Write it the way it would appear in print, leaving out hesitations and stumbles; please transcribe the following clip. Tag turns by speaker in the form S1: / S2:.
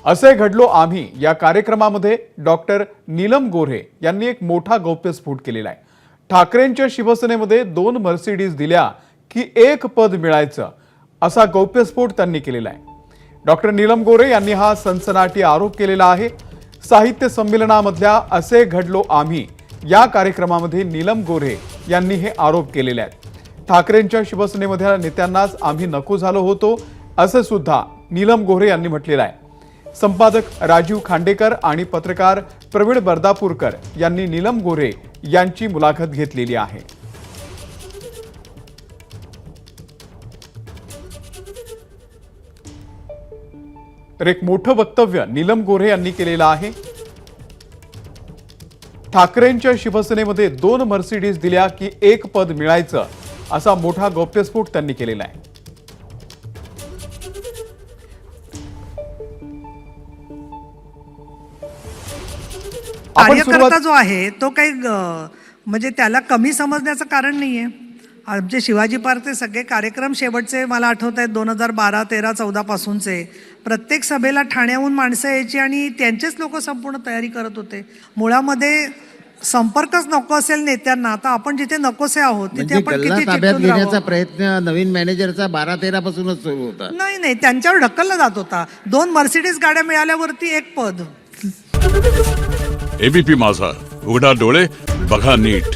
S1: असे घडलो आम्ही या कार्यक्रमामध्ये डॉक्टर नीलम गोऱ्हे यांनी एक मोठा गौप्यस्फोट केलेला आहे। ठाकरेंच्या शिवसेनेमध्ये 2 मर्सिडीज दिल्या की 1 पद मिळायचं असा गौप्यस्फोट त्यांनी केलेला आहे। डॉक्टर नीलम गोऱ्हे यांनी हा सनसनाटी आरोप केलेला आहे। साहित्य संमेलनामधल्या असे घडलो आम्ही या कार्यक्रमामध्ये नीलम गोऱ्हे यांनी हे आरोप केलेले आहेत। ठाकरेंच्या शिवसेनेमधल्या नेत्यांनाच आम्ही नको झालो होतो असं सुद्धा नीलम गोऱ्हे यांनी म्हटलेलं आहे। संपादक राजीव खांडेकर आणि पत्रकार प्रवीण बर्दापूरकर यांनी नीलम गोऱ्हे यांची मुलाखत घेतलेली आहे। तर एक मोठं वक्तव्य नीलम गोऱ्हे यांनी केलेलं आहे। ठाकरेंच्या शिवसेनेमध्ये 2 मर्सिडीज दिल्या की 1 पद मिळायचं असा मोठा गौप्यस्फोट त्यांनी केलेला आहे।
S2: कार्यकर्ता जो आहे तो काही म्हणजे त्याला कमी समजण्याचं कारण नाहीये। आमचे शिवाजी पार्कचे सगळे कार्यक्रम शेवटचे मला आठवत आहेत 2012, 13, 14 पासूनचे प्रत्येक सभेला ठाण्याहून माणसं यायची आणि त्यांचेच लोक संपूर्ण तयारी करत होते। मुळामध्ये संपर्कच नको असेल नेत्यांना तर आपण जिथे नकोसे आहोत तिथे आपण किती
S3: ताब्यात घेण्याचा प्रयत्न नवीन मॅनेजरचा 12-13 पासूनच सुरू होता।
S2: नाही त्यांच्यावर ढकलला जात होता। 2 मर्सिडीज गाड्या मिळाल्यावरती 1 पद।
S4: एबीपी माझा, उघडा डोळे बघा नीट।